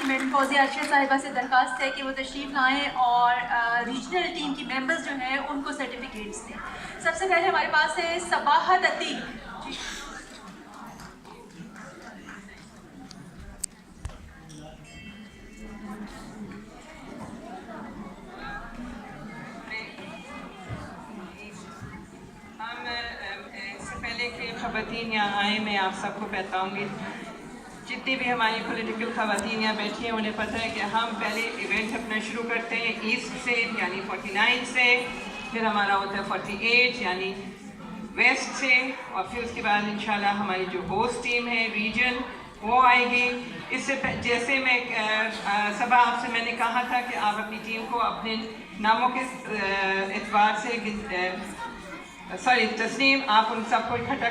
Parliament Fauzia Arshad साहिबा से दरख्वास्त है कि वो तशरीफ़ लाएँ और रीजनल टीम की मेंबर्स जो हैं उनको सर्टिफिकेट्स दें। सबसे पहले हमारे पास है सबाहत अतीक। इससे पहले कि ख़वातीन यहाँ आए, मैं आप सबको बताऊँगी, जितनी भी हमारी पॉलिटिकल ख़वातीन यहाँ बैठी हैं उन्हें पता है कि हम पहले इवेंट अपना शुरू करते हैं ईस्ट से यानी 49 से, फिर हमारा होता है 48 यानी वेस्ट से, और फिर उसके बाद इंशाल्लाह हमारी जो होस्ट टीम है रीजन वो आएगी। इससे जैसे मैं सबा आपसे मैंने कहा था कि आप अपनी टीम को अपने नामों के एतबार से तस्नीम आप उन सबको इकट्ठा